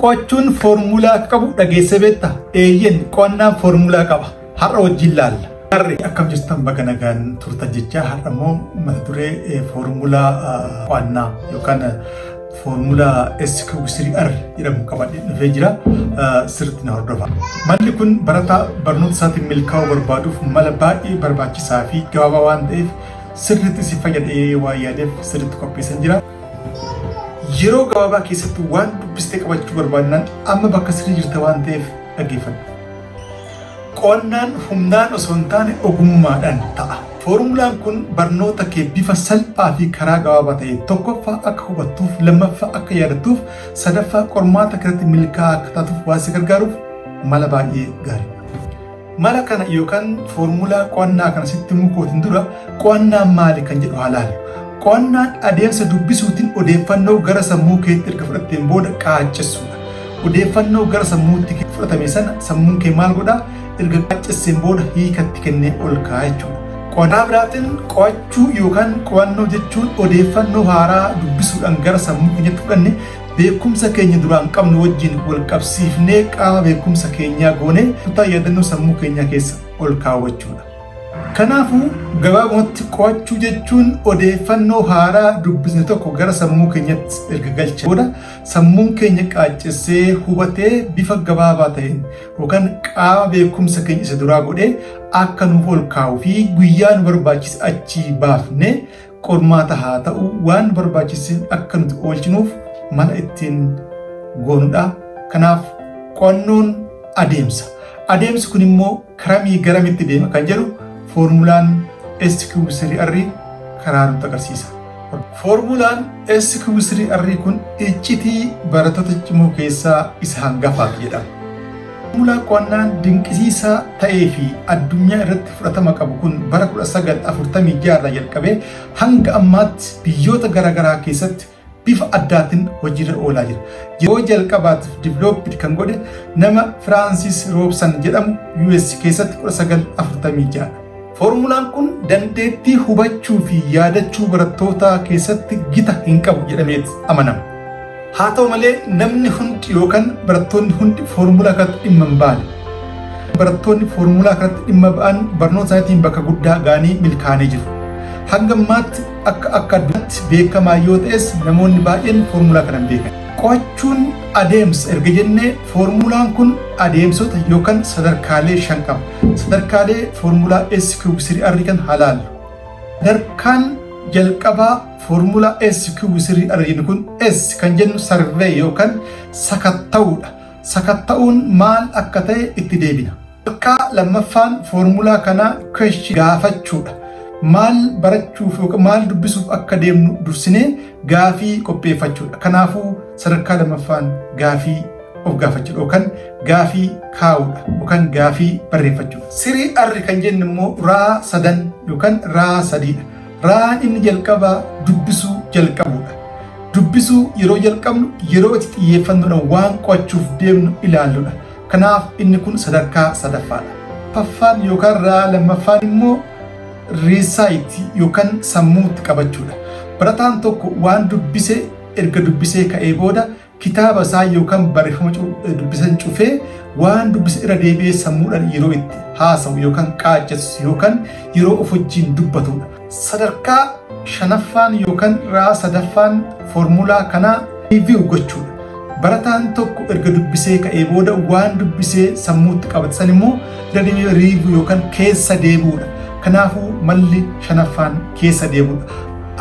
Qo'achuun foormulaa qabu dhageessee beektaa? Eeyyeen qo'annaan foormulaa qaba. Har'a wajjin laalla. Harri akkam jirtan baga nagaan turtan jecha har'a immoo mata duree foormulaa qo'annaa yookaan foormulaa SQ3R jedhamu qabadhee dhufee jira. Sirriitti na hordofa. Malli kun barataa barnoota isaatiin milkaa'uu barbaaduuf mala baay'ee barbaachisaa fi gabaabaa waan ta'eef sirriitti si fayyadee waa yaadeef sirriitti qopheessan jira. Yeroo gabaabaa keessatti waan dubbistee qabachuu barbaadnaan amma bakka sirrii jirta waan ta'eef dhaggeeffadhu. Qo'annaan humnaan osoo hin taane ogummaadhaan ta'a. Foormulaan kun barnoota kee bifa salphaa fi karaa gabaabaa ta'e tokkoffaa akka hubattuuf, lammaffaa akka yaadattuuf, sadaffaa qormaata keessatti milkaa'aa akka taatuuf waan si gargaaruuf mala baay'ee gaariidha. Mala kana yookaan foormulaa qo'annaa kana sitti mukootiin dura qo'annaan maali kan jedhu haa ilaallu. Qo'annaan adeemsa dubbisuutiin odeeffannoo gara sammuu keetti erga fudhatteen booda qaacessuudha. Odeeffannoo gara sammuutti fudhatame sana sammuun kee maal godhaa? Erga qaacesseen booda hiikatti kennee ol kaa'a jechuudha. Qo'annaa biraatiin qo'achuu yookaan qo'annoo jechuun odeeffannoo haaraa dubbisuudhaan gara sammuu keenyatti fudhanne beekumsa keenya duraan qabnu wajjin wal qabsiifnee qaama beekumsa keenyaa goonee kutaa yaadannoo sammuu keenyaa keessa ol kaawwachuudha. Kanaafuu gabaabumatti qo'achuu jechuun odeeffannoo haaraa dubbisne tokko gara sammuu keenyatti erga galchee booda sammuun keenya qaacessee hubatee bifa gabaabaa ta'een yookaan qaama beekumsa keenya isa duraa godhee akka nuuf ol kaa'uu fi guyyaa nu barbaachise achii baafnee qormaata haa ta'u waan barbaachise akka nuti oolchinuuf mala ittiin goonudha. Kanaaf qo'annoon adeemsa. Adeemsi kun immoo karamii garamitti deema kan jedhu foormulaan SQ3R karaa nutti agarsiisa. Foormulaan SQ3R kun iccitii barattoota cimoo keessaa isa hangafaati jedhama. Foormulaa qo'annaan dinqisiisaa ta'ee fi addunyaa irratti fudhatama qabu kun bara 1946 irraa jalqabee hanga ammaatti biyyoota garaagaraa keessatti bifa addaatiin hojiirra oolaa jira. Yeroo jalqabaatiif diivlooppid kan godhe nama Firaansis Roobsan jedhamu US keessatti 1946. Foormulaan kun dandeettii hubachuu fi yaadachuu barattootaa keessatti gita hin qabu jedhameeti amanama. Haa ta'u malee namni hundi yookaan barattoonni hundi foormulaa kanatti dhimma hin baane. Barattoonni foormulaa kanatti dhimma ba'an barnoota isaaniitiin bakka guddaa ga'anii milkaa'anii jiru. Hanga ammaatti akka addunyaatti beekamaa yoo ta'es namoonni baay'een foormulaa kana hin beekan. Qo'achuun adeemsa erga jennee foormulaan kun adeemsota yookaan sadarkaalee 5 qaba. Sadarkaalee foormulaa SQ3R kan haa ilaallu. Sadarkaan jalqabaa foormulaa SQ3R kun S kan jennu sarvee yookaan sakatta'uudha. Sakatta'uun maal akka ta'e itti deebina. Sadarkaa lammaffaan foormulaa kanaa question gaafachuudha. Maal barachuuf yookaan maal dubbisuuf akka deemnu dursinee gaafii qopheeffachuudha. Kanaafuu sadarkaa lammaffaan gaafii of gaafachuudha yookaan gaafii kaa'uudha yookaan gaafii barreeffachuudha. Sirii R kan jennu immoo raa sadan yookaan raa sadiidha. Raan inni jalqabaa dubbisuu jalqabuudha. Dubbisuu yeroo jalqabnu yeroo itti xiyyeeffannoodhaan waan qo'achuuf deemnu ilaalluudha. Kanaaf inni kun sadarkaa sadaffaadha. Faffaan yookaan raa lammaffaan immoo riisaayitii yookaan sammuutti qabachuudha. Barataan tokko waan dubbisee erga dubbisee ka'ee booda kitaaba isaa yookaan barreeffama dubbisan cufee waan dubbise irra deebi'ee sammuudhaan yeroo itti haasa'u yookaan qaacessu yookaan yeroo of wajjin dubbatudha. Sadarkaa shanaffaan yookaan raa sadaffaan foormulaa kanaa riiviyuu gochuudha. Barataan tokko erga dubbisee ka'ee booda waan dubbisee sammuutti qabate san immoo irra deebi'ee riiviyuu yookaan keessa deebi'uudha. Kanaafuu malli shanaffaan keessa deemuudha.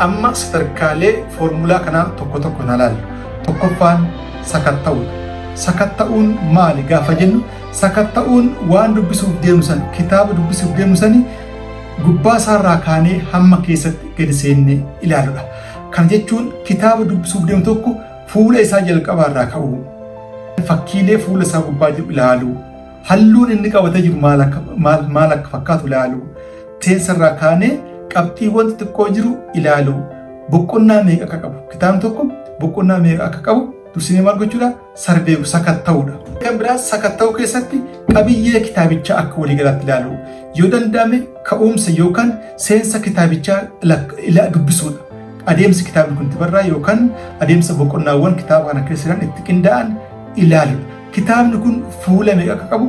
Amma sadarkaalee foormulaa kanaa tokko tokko na ilaallu. Tokkoffaan sakatta'uudha. Sakatta'uun maali gaafa jennu sakatta'uun waan dubbisuuf deemu san kitaaba dubbisuuf deemu sani gubbaa isaarraa kaanee hamma keessatti gadi seennee ilaaluudha. Kana jechuun kitaaba dubbisuuf deemu tokko fuula isaa jalqabaarraa ka'uu, fakkiilee fuula isaa gubbaa jiru ilaaluu, halluun inni qabatee jiru maal akka fakkaatu ilaaluu. Seensarraa kaanee qabxiiwwan xixiqqoo jiru ilaalu. Boqonnaa meeqa akka qabu kitaabni tokko boqonnaa meeqa akka qabu dursinee maal gochuudha? Sarveewu sakatta'uudha. Kan biraa sakatta'uu keessatti qabiyyee kitaabichaa akka waliigalaatti ilaalu. Yoo danda'ame ka'umsa yookaan seensa kitaabichaa dubbisuudha. Adeemsi kitaabni kun itti barraa'e yookaan adeemsa boqonnaawwan kitaaba kana keessa jiran itti qindaa'an ilaalu. Kitaabni kun fuula meeqa akka qabu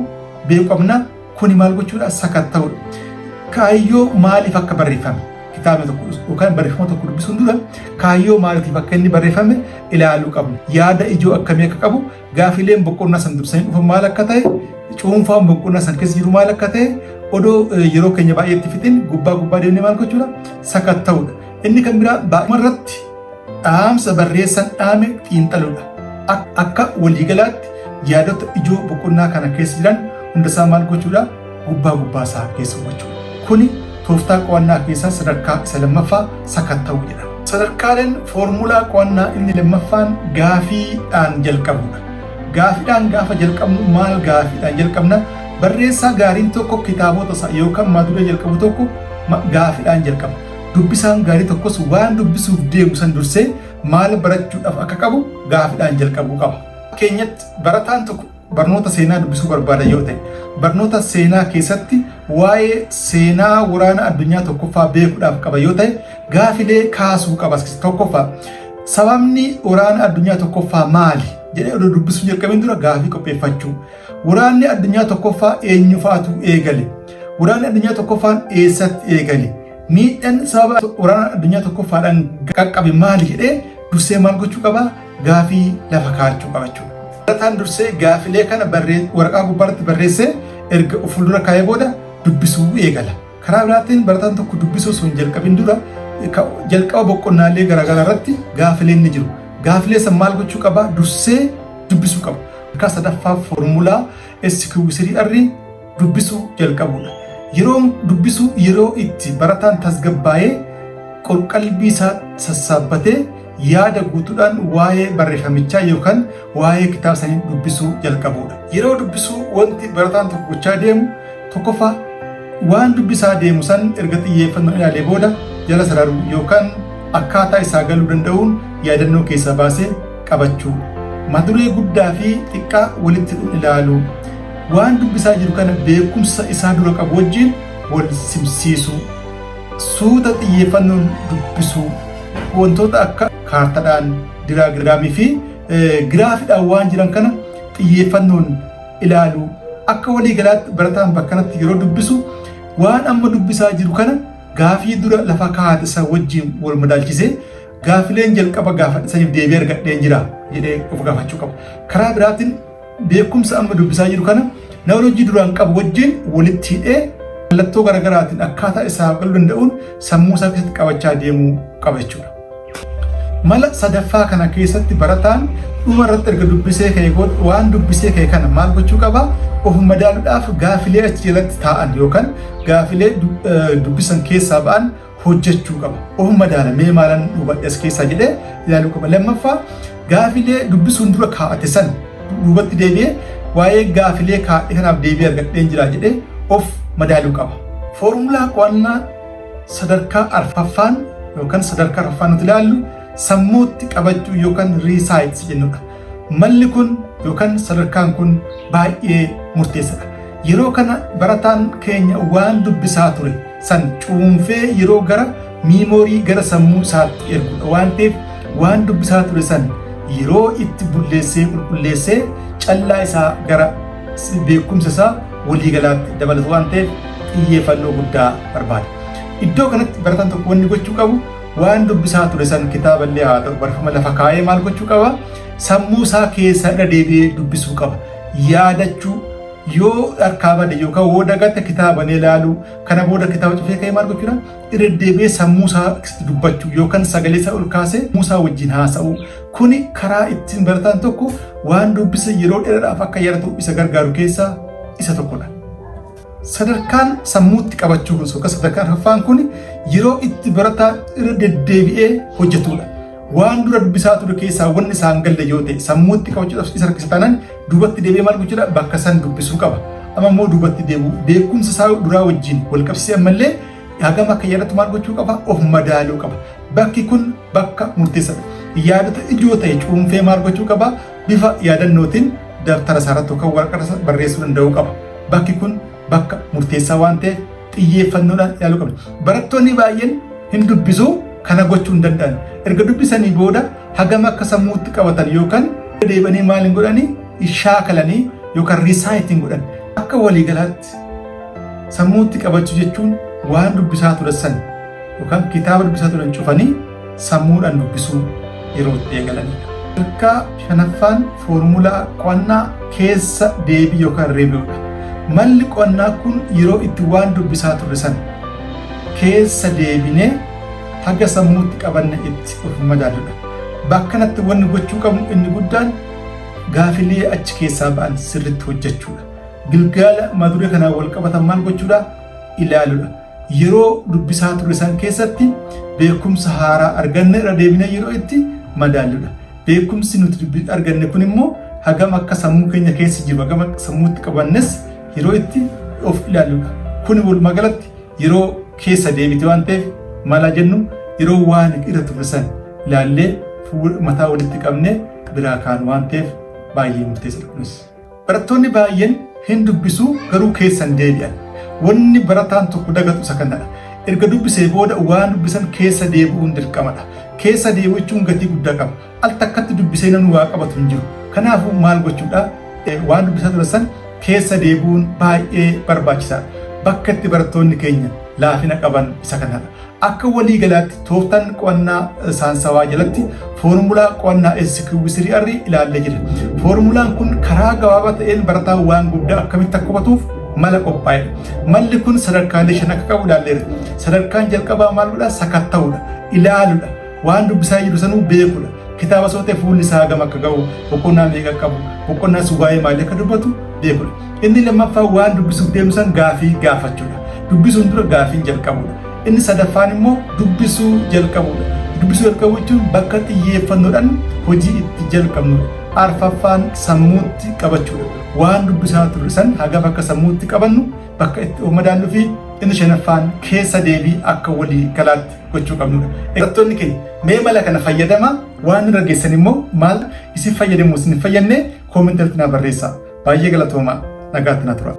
beekuu qabna. Kuni maal gochuudha? Sakatta'uudha. Kaayyoo maaliif akka barreeffame kitaabni tokko yookaan barreeffama tokko dubbisuun dura kaayyoo maaliif akka inni barreeffame ilaaluu qabna. Yaada ijoo akkamii akka qabu, gaafileen boqonnaa san dursanii dhufan maal akka ta'e, cuunfaan boqonnaa san keessa jiru maal akka ta'e, odoo yeroo keenya baay'eetti fixin gubbaa deemnee maal gochuudha? Sakatta'uudha. Inni kan biraa baay'umarratti dhaamsa barreessan dhaame xiinxaluudha. Akka waliigalaatti yaadota ijoo boqonnaa kana keessa jiran hundasaa maal gochuudha? Gubbaa isaa keessa gochuudha. Kuni tooftaa qo'annaa keessaa sadarkaa isa lammaffaa sakatta'uu jedhama. Sadarkaaleen foormulaa qo'annaa inni lammaffaan gaafiidhaan jalqabuudha. Gaafiidhaan gaafa jalqabnu maal gaafiidhaan jalqabna? Barreessaa gaariin tokko kitaabota isaa yookaan mata duree jalqabu tokko gaafiidhaan jalqaba. Dubbisaan gaarii tokkos waan dubbisuuf deemu san dursee maal barachuudhaaf akka qabu gaafiidhaan jalqabuu qaba. Fakkeenyatti barataan tokko barnoota seenaa dubbisuu barbaada yoo ta'e, barnoota seenaa keessatti waa'ee seenaa waraana addunyaa tokkoffaa beekuudhaaf qaba yoo ta'e, gaafilee kaasuu qaba. Tokkoffaa sababni waraana addunyaa tokkoffaa maali jedhee odoo dubbisuu jalqabeen dura gaafii qopheeffachuu. Waraanni addunyaa tokkoffaa eenyufaatu eegale? Waraanni addunyaa tokkoffaan eessatti eegale? Miidhaan sababa waraana addunyaa tokkoffaadhaan qaqqabe maali jedhee dursee maal gochuu qaba? Gaafii lafa kaa'achuu qaba jechuudha. Barataan dursee gaafilee kana waraqaa gubbaatti barreessee erga fuuldura kaa'ee booda dubbisuu eegala. Karaa biraatiin barataan tokko dubbisuu osoo hin jalqabin dura jalqaba boqonnaalee garaagaraa irratti gaafileen ni jiru. Gaafilee san maal gochuu qaba? Dursee dubbisuu qaba. Akka sadaffaa foormulaa SQ3 dubbisuu jalqabuudha. Yeroo dubbisuu yeroo itti barataan tasgabbaa'ee qalbii isaa sassaabbatee yaada guutuudhaan waa'ee barreeffamichaa yookaan waa'ee kitaaba sanii dubbisuu jalqabuudha. Yeroo dubbisuu wanti barataan tokko gochaa deemu tokkoffaa waan dubbisaa deemu san erga xiyyeeffannoo ilaalee booda jala sararuu yookaan akkaataa isaa galuu danda'uun yaadannoo keessaa baasee qabachuu. Mata duree guddaa fi xiqqaa walitti ilaaluu. Waan dubbisaa jiru kana beekumsa isaa dura qabu wajjin wal simsiisuu. Suuta xiyyeeffannoon dubbisuu. Wantoota akka kaartaadhaan, diiraagiraamii fi giraafiidhaan waan jiran kana xiyyeeffannoon ilaaluu. Akka waliigalaatti barataan bakkanatti yeroo dubbisu waan amma dubbisaa jiru kana gaafii dura lafa kaa'ate isa wajjin wal madaalchisee gaafileen jalqaba gaafadhisaniif deebii argadheen jira jedhee of gaafachuu qaba. Karaa biraatiin beekumsa amma dubbisaa jiru kana namoonni duraan qabu wajjin walitti hidhee mallattoo garaagaraatiin akkaataa isaa galuu danda'uun sammuu isaa keessatti qabachaa deemuu qaba jechuudha. Mala sadaffaa kana keessatti barataan dhuma irratti erga dubbisee ka'e waan dubbisee ka'e kana maal gochuu qaba? Of madaaluudhaaf gaafilee achi jalatti taa'an yookaan gaafilee dubbisan keessaa ba'an hojjechuu qaba. Of madaalamee maalan hubadhe as keessaa jedhee ilaaluu qaba. Lammaffaa gaafilee dubbisuun dura kaa'ate san duubatti deebi'ee waa'ee gaafilee kaa'e kanaaf deebii argadheen jira jedhee of madaaluu qaba. Foormulaa qo'annaa sadarkaa arfaffaan yookaan sadarkaa arfaffaan nuti ilaallu sammuutti qabachuu yookaan riisaayits jennudha. Malli kun yookaan sadarkaan kun baay'ee murteessaadha. Yeroo kana barataan keenya waan dubbisaa ture san cuunfee yeroo gara miimoorii gara sammuu isaatti ergudha waan ta'eef waan dubbisaa ture san yeroo itti bulleessee qulqulleessee callaa isaa gara beekumsa isaa waliigalaatti dabalatu waan ta'eef xiyyeeffannoo guddaa barbaada. Iddoo kanatti barataan tokko wanni gochuu qabu waan dubbisaa ture san kitaaballee haa ta'u barreeffama lafa kaa'ee maal gochuu qaba? Sammuu isaa keessa irra deebi'ee dubbisuu qaba. Yaadachuu yoo harkaa bade yookaan yoo dagatte kitaaba ilaaluu kana booda kitaaba cufee ka'ee maal gochuudha? Irra deebi'ee sammuu isaa dubbachuu yookaan sagalee isaa ol kaasee sammuu isaa wajjin haasa'uu. Kuni karaa ittiin barataan tokko waan dubbise yeroo dheeraadhaaf akka yaadatu isa gargaaru keessaa isa tokkodha. Sadarkaan sammuutti qabachuu kun yookaan sadarkaan arfaffaan kun yeroo itti barataan irra deddeebi'ee hojjetudha. Waan dura dubbisaa ture keessaa wanni isaan galle yoo ta'e sammuutti qabachuudhaaf isa rakkisa taanaan duubatti deebi'ee maal gochuudha? Bakka san dubbisuu qaba. Amma immoo duubatti deebi'u beekumsa isaa duraa wajjin wal qabsiisee ammallee hagam akka yaadatu maal gochuu qaba? Of madaaluu qaba. Bakki kun bakka murteessaadha. Yaadota ijoo ta'e cuunfee maal gochuu qaba? Bifa yaadannootiin dabtara isaarratti yookaan waraqaa barreessuu danda'uu qaba. Bakki kun bakka murteessaa waan ta'eef xiyyeeffannoodhaan ilaaluu qabna. Barattoonni baay'een hin dubbisu kana gochuu hin danda'an. Erga dubbisanii booda hagam akka sammuutti qabatan yookaan deebanii maal hin godhanii shaakalanii yookaan riisaayitiin godhan akka waliigalaatti sammuutti qabachuu jechuun waan dubbisaa ture san yookaan kitaaba dubbisaa turan cufanii sammuudhaan dubbisuu yeroo eegalanidha. Sadarkaa shanaffaan foormulaa qo'annaa keessa deebii yookaan riiviiwudha. Malli qo'annaa kun yeroo itti waan dubbisaa ture san keessa deebinee haga sammuutti qabanne itti of madaaludha. Bakka kanatti wanni gochuu qabnu inni guddaan gaafilee achi keessaa ba'an sirriitti hojjechuudha. Gilgaala maduree kanaan wal qabatan maal gochuudha? Ilaaluudha. Yeroo dubbisaa ture san keessatti beekumsa haaraa arganne irra deebinee yeroo itti madaaludha. Beekumsi nuti arganne kun immoo hagam akka sammuu keenya keessa jiru hagam akka sammuutti qabannes yeroo itti of ilaaluudha. Kun walumaa galatti yeroo keessa deebite waan ta'eef mala jennu yeroo waan irra ture san ilaallee mataa walitti qabnee biraa kaan waan ta'eef baay'ee murteessaadha kunis. Barattoonni baay'een hin dubbisu garuu keessan deebi'an. Wanni barataan tokko dagatu isa kanadha. Erga dubbisee booda waan dubbisan keessa deebi'uun dirqamadha. Keessa deebi'uun gatii guddaa qaba. Al takkatti dubbisee namni waa qabatu hin jiru. Kanaafuu maal gochuudha? Waan dubbisaa ture san keessa deebi'uun baay'ee barbaachisaadha. Bakka itti barattoonni keenya laafina qaban isa kanadha. Akka walii galaatti tooftaan qo'annaa saayinsawaa jalatti foormulaa qo'annaa SQR ilaallee jira. Foormulaan kun karaa gabaabaa ta'een barataan waan guddaa akkamitti akka hubatuuf mala qophaa'edha. Malli kun sadarkaalee shan akka qabu ilaalleera. Sadarkaan jalqabaa maaludha? Sakatta'uudha. Ilaaluudha. Waan dubbisaa jiru sanuu beekuudha. Kitaaba sootee fuulli isaa hagam akka ga'u, boqonnaa meeqa qabu, boqonnaa waa'ee maalii akka dubbatu beekuudha. Inni lammaffaa waan dubbisuuf deemu san gaafii gaafachuudha. Dubbisuun dura gaafiin jalqabuudha. Inni sadaffaan immoo dubbisuu jalqabuudha. Dubbisuu jalqabuu jechuun bakka xiyyeeffannoodhaan hojii itti jalqabnudha. Arfaffaan sammuutti qabachuudha. Waan dubbisaa ture san hagam akka sammuutti qabannu bakka itti madaallu fi inni shanaffaan keessa deebii akka walii galaatti gochuu qabnudha. Barattoonni keenya mee mala kana fayyadamaa waan nu dhageessan immoo maal isin fayyadamu isin fayyadne koomentii irratti naa barreessaa. Baay'ee galatoomaa nagaatti na tura.